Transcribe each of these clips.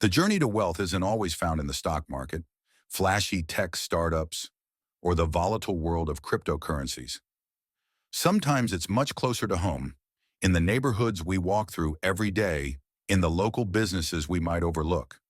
The journey to wealth isn't always found in the stock market, flashy tech startups, or the volatile world of cryptocurrencies. Sometimes it's much closer to home, in the neighborhoods we walk through every day, in the local businesses we might overlook.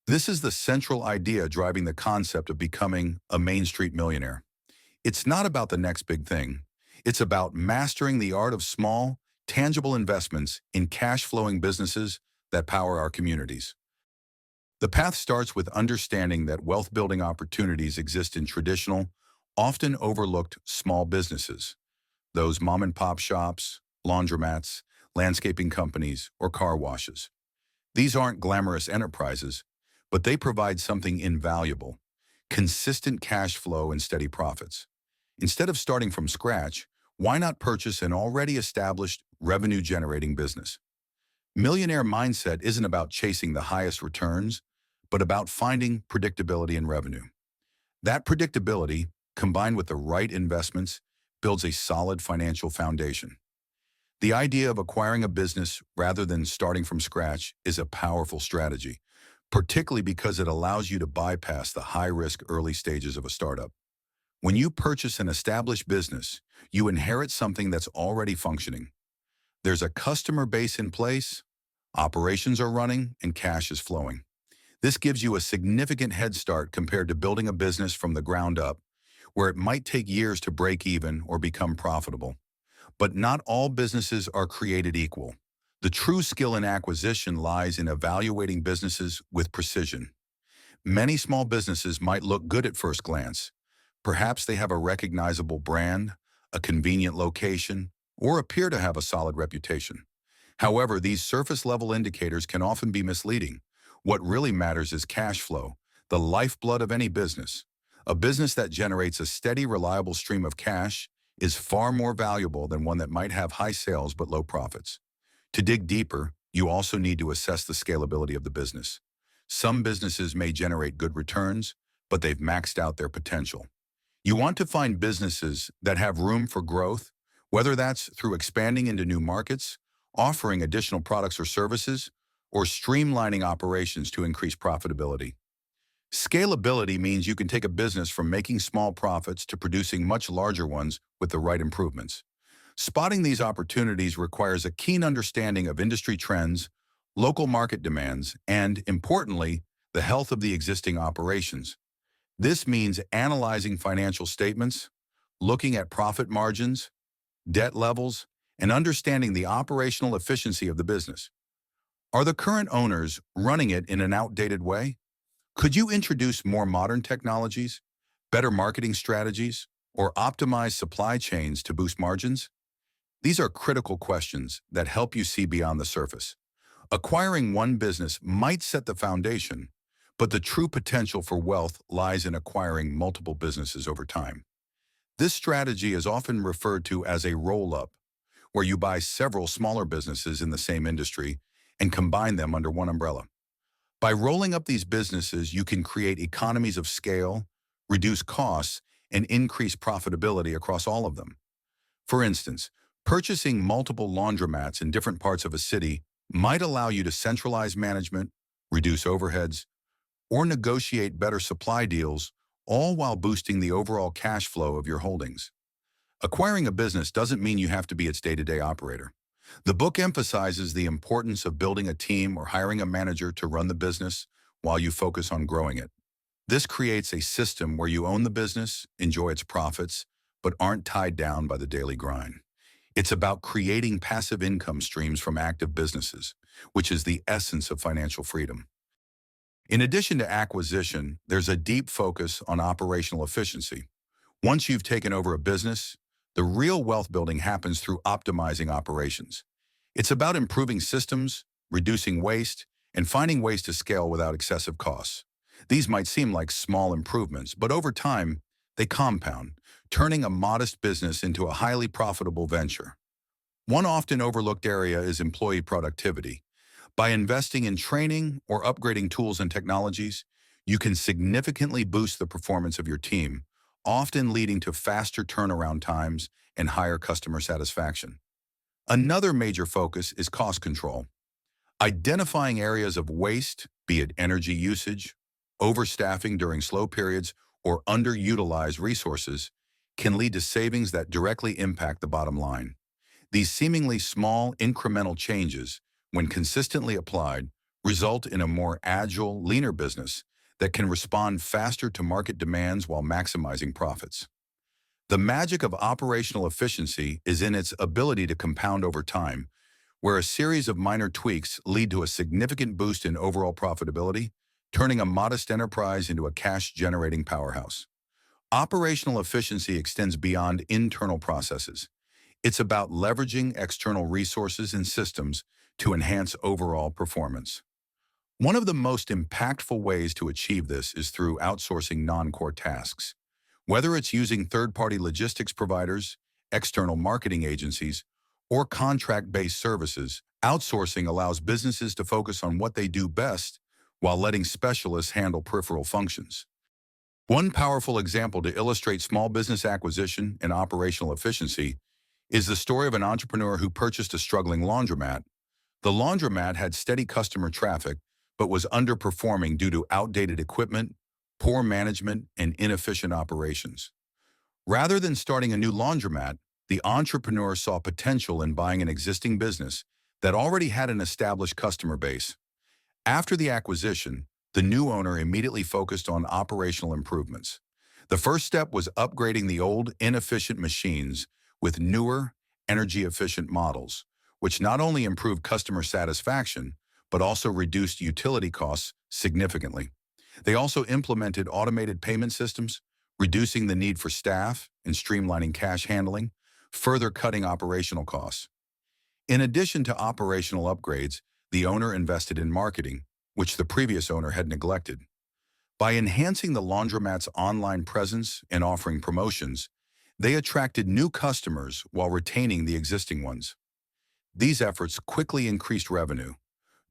This is the central idea driving the concept of becoming a Main Street millionaire. It's not about the next big thing. It's about mastering the art of small, tangible investments in cash-flowing businesses that power our communities. The path starts with understanding that wealth-building opportunities exist in traditional, often overlooked small businesses. Those mom-and-pop shops, laundromats, landscaping companies, or car washes. These aren't glamorous enterprises, but they provide something invaluable: consistent cash flow and steady profits. Instead of starting from scratch, why not purchase an already established revenue-generating business? Millionaire mindset isn't about chasing the highest returns, but about finding predictability in revenue. That predictability, combined with the right investments, builds a solid financial foundation. The idea of acquiring a business rather than starting from scratch is a powerful strategy, particularly because it allows you to bypass the high-risk early stages of a startup. When you purchase an established business, you inherit something that's already functioning. There's a customer base in place, operations are running, and cash is flowing. This gives you a significant head start compared to building a business from the ground up, where it might take years to break even or become profitable. But not all businesses are created equal. The true skill in acquisition lies in evaluating businesses with precision. Many small businesses might look good at first glance. Perhaps they have a recognizable brand, a convenient location, or appear to have a solid reputation. However, these surface-level indicators can often be misleading. What really matters is cash flow, the lifeblood of any business. A business that generates a steady, reliable stream of cash is far more valuable than one that might have high sales but low profits. To dig deeper, you also need to assess the scalability of the business. Some businesses may generate good returns, but they've maxed out their potential. You want to find businesses that have room for growth, whether that's through expanding into new markets, offering additional products or services, or streamlining operations to increase profitability. Scalability means you can take a business from making small profits to producing much larger ones with the right improvements. Spotting these opportunities requires a keen understanding of industry trends, local market demands, and, importantly, the health of the existing operations. This means analyzing financial statements, looking at profit margins, debt levels, and understanding the operational efficiency of the business. Are the current owners running it in an outdated way? Could you introduce more modern technologies, better marketing strategies, or optimize supply chains to boost margins? These are critical questions that help you see beyond the surface. Acquiring one business might set the foundation, but the true potential for wealth lies in acquiring multiple businesses over time. This strategy is often referred to as a roll-up, where you buy several smaller businesses in the same industry and combine them under one umbrella. By rolling up these businesses, you can create economies of scale, reduce costs, and increase profitability across all of them. For instance, purchasing multiple laundromats in different parts of a city might allow you to centralize management, reduce overheads, or negotiate better supply deals, all while boosting the overall cash flow of your holdings. Acquiring a business doesn't mean you have to be its day-to-day operator. The book emphasizes the importance of building a team or hiring a manager to run the business while you focus on growing it. This creates a system where you own the business, enjoy its profits, but aren't tied down by the daily grind. It's about creating passive income streams from active businesses, which is the essence of financial freedom. In addition to acquisition, there's a deep focus on operational efficiency. Once you've taken over a business, the real wealth building happens through optimizing operations. It's about improving systems, reducing waste, and finding ways to scale without excessive costs. These might seem like small improvements, but over time, they compound, turning a modest business into a highly profitable venture. One often overlooked area is employee productivity. By investing in training or upgrading tools and technologies, you can significantly boost the performance of your team, often leading to faster turnaround times and higher customer satisfaction. Another major focus is cost control. Identifying areas of waste, be it energy usage, overstaffing during slow periods, or underutilized resources, can lead to savings that directly impact the bottom line. These seemingly small, incremental changes, when consistently applied, result in a more agile, leaner business that can respond faster to market demands while maximizing profits. The magic of operational efficiency is in its ability to compound over time, where a series of minor tweaks lead to a significant boost in overall profitability, turning a modest enterprise into a cash-generating powerhouse. Operational efficiency extends beyond internal processes. It's about leveraging external resources and systems to enhance overall performance. One of the most impactful ways to achieve this is through outsourcing non-core tasks. Whether it's using third-party logistics providers, external marketing agencies, or contract-based services, outsourcing allows businesses to focus on what they do best while letting specialists handle peripheral functions. One powerful example to illustrate small business acquisition and operational efficiency is the story of an entrepreneur who purchased a struggling laundromat. The laundromat had steady customer traffic, but was underperforming due to outdated equipment, poor management, and inefficient operations. Rather than starting a new laundromat, the entrepreneur saw potential in buying an existing business that already had an established customer base. After the acquisition, the new owner immediately focused on operational improvements. The first step was upgrading the old, inefficient machines with newer, energy-efficient models, which not only improved customer satisfaction, but also reduced utility costs significantly. They also implemented automated payment systems, reducing the need for staff and streamlining cash handling, further cutting operational costs. In addition to operational upgrades, the owner invested in marketing, which the previous owner had neglected. By enhancing the laundromat's online presence and offering promotions, they attracted new customers while retaining the existing ones. These efforts quickly increased revenue,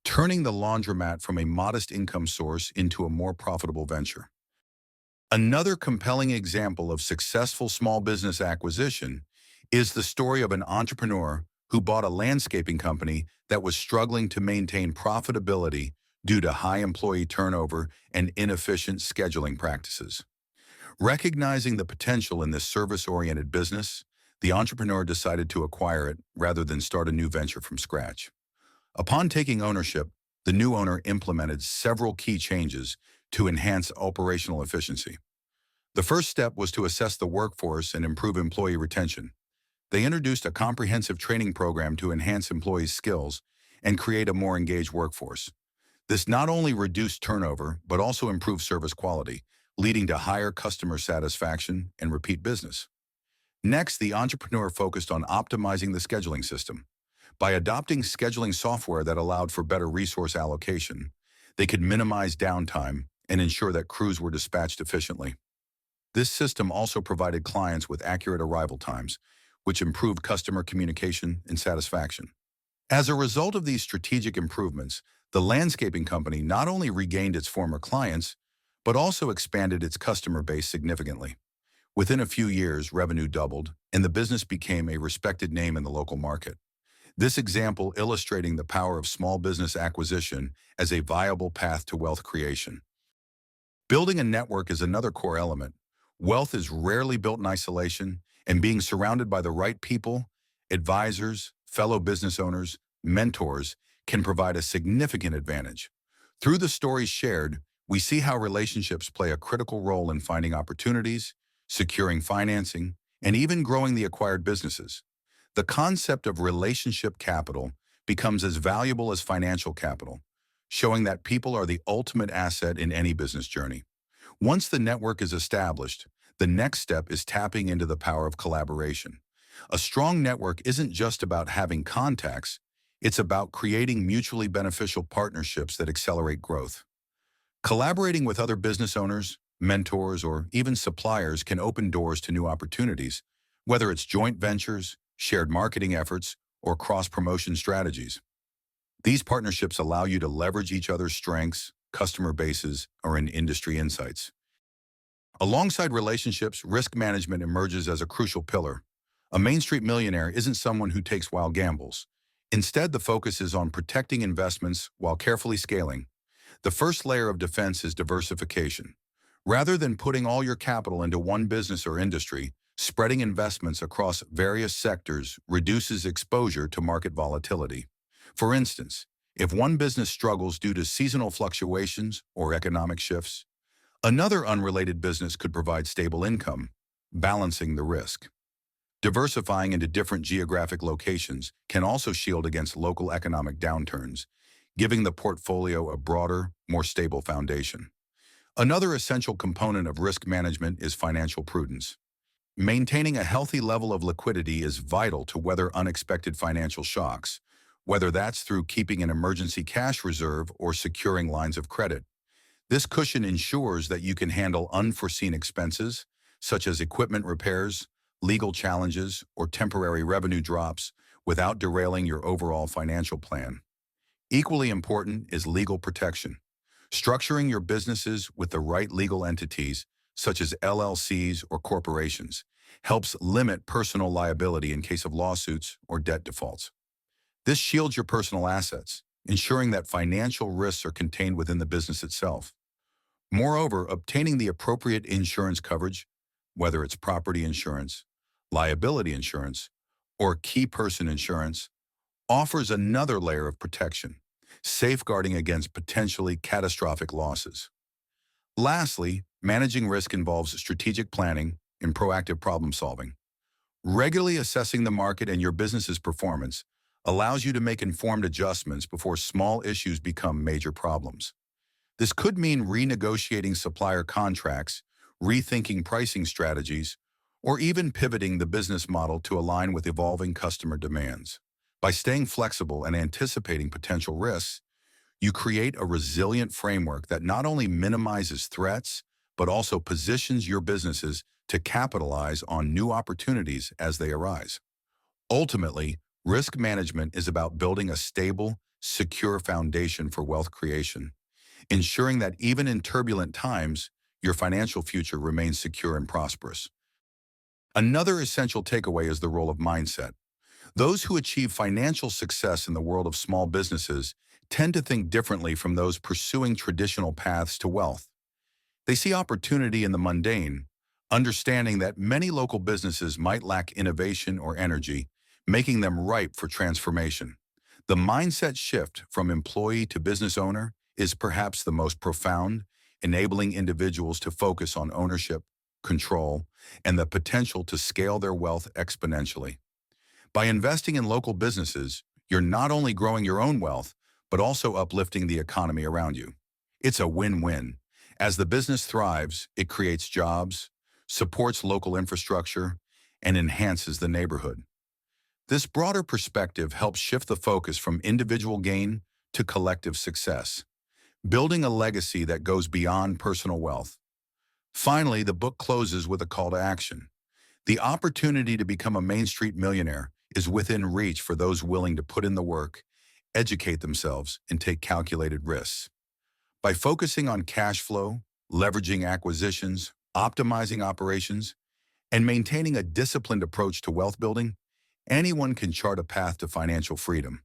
turning the laundromat from a modest income source into a more profitable venture. Another compelling example of successful small business acquisition is the story of an entrepreneur who bought a landscaping company that was struggling to maintain profitability due to high employee turnover and inefficient scheduling practices. Recognizing the potential in this service-oriented business, the entrepreneur decided to acquire it rather than start a new venture from scratch. Upon taking ownership, the new owner implemented several key changes to enhance operational efficiency. The first step was to assess the workforce and improve employee retention. They introduced a comprehensive training program to enhance employees' skills and create a more engaged workforce. This not only reduced turnover, but also improved service quality, leading to higher customer satisfaction and repeat business. Next, the entrepreneur focused on optimizing the scheduling system. By adopting scheduling software that allowed for better resource allocation, they could minimize downtime and ensure that crews were dispatched efficiently. This system also provided clients with accurate arrival times, which improved customer communication and satisfaction. As a result of these strategic improvements, the landscaping company not only regained its former clients, but also expanded its customer base significantly. Within a few years, revenue doubled, and the business became a respected name in the local market. This example illustrating the power of small business acquisition as a viable path to wealth creation. Building a network is another core element. Wealth is rarely built in isolation, and being surrounded by the right people, advisors, fellow business owners, mentors, can provide a significant advantage. Through the stories shared, we see how relationships play a critical role in finding opportunities, securing financing, and even growing the acquired businesses. The concept of relationship capital becomes as valuable as financial capital, showing that people are the ultimate asset in any business journey. Once the network is established, the next step is tapping into the power of collaboration. A strong network isn't just about having contacts, it's about creating mutually beneficial partnerships that accelerate growth. Collaborating with other business owners, mentors, or even suppliers can open doors to new opportunities, whether it's joint ventures, shared marketing efforts, or cross-promotion strategies. These partnerships allow you to leverage each other's strengths, customer bases, or industry insights. Alongside relationships, risk management emerges as a crucial pillar. A Main Street millionaire isn't someone who takes wild gambles. Instead, the focus is on protecting investments while carefully scaling. The first layer of defense is diversification. Rather than putting all your capital into one business or industry, spreading investments across various sectors reduces exposure to market volatility. For instance, if one business struggles due to seasonal fluctuations or economic shifts, another unrelated business could provide stable income, balancing the risk. Diversifying into different geographic locations can also shield against local economic downturns, giving the portfolio a broader, more stable foundation. Another essential component of risk management is financial prudence. Maintaining a healthy level of liquidity is vital to weather unexpected financial shocks, whether that's through keeping an emergency cash reserve or securing lines of credit. This cushion ensures that you can handle unforeseen expenses, such as equipment repairs, legal challenges, or temporary revenue drops, without derailing your overall financial plan. Equally important is legal protection. Structuring your businesses with the right legal entities, such as LLCs or corporations, helps limit personal liability in case of lawsuits or debt defaults. This shields your personal assets, ensuring that financial risks are contained within the business itself. Moreover, obtaining the appropriate insurance coverage, whether it's property insurance, liability insurance, or key person insurance, offers another layer of protection, safeguarding against potentially catastrophic losses. Lastly, managing risk involves strategic planning and proactive problem solving. Regularly assessing the market and your business's performance allows you to make informed adjustments before small issues become major problems. This could mean renegotiating supplier contracts, rethinking pricing strategies, or even pivoting the business model to align with evolving customer demands. By staying flexible and anticipating potential risks, you create a resilient framework that not only minimizes threats, but also positions your businesses to capitalize on new opportunities as they arise. Ultimately, risk management is about building a stable, secure foundation for wealth creation, ensuring that even in turbulent times, your financial future remains secure and prosperous. Another essential takeaway is the role of mindset. Those who achieve financial success in the world of small businesses tend to think differently from those pursuing traditional paths to wealth. They see opportunity in the mundane, understanding that many local businesses might lack innovation or energy, making them ripe for transformation. The mindset shift from employee to business owner is perhaps the most profound, enabling individuals to focus on ownership, control, and the potential to scale their wealth exponentially. By investing in local businesses, you're not only growing your own wealth, but also uplifting the economy around you. It's a win-win. As the business thrives, it creates jobs, supports local infrastructure, and enhances the neighborhood. This broader perspective helps shift the focus from individual gain to collective success, building a legacy that goes beyond personal wealth. Finally, the book closes with a call to action. The opportunity to become a Main Street millionaire is within reach for those willing to put in the work, educate themselves, and take calculated risks. By focusing on cash flow, leveraging acquisitions, optimizing operations, and maintaining a disciplined approach to wealth building, anyone can chart a path to financial freedom.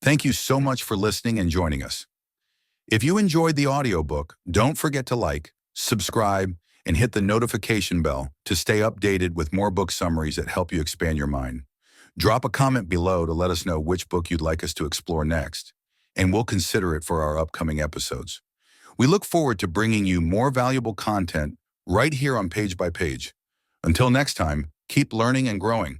Thank you so much for listening and joining us. If you enjoyed the audiobook, don't forget to like, subscribe, and hit the notification bell to stay updated with more book summaries that help you expand your mind. Drop a comment below to let us know which book you'd like us to explore next, and we'll consider it for our upcoming episodes. We look forward to bringing you more valuable content right here on Page by Page. Until next time, keep learning and growing.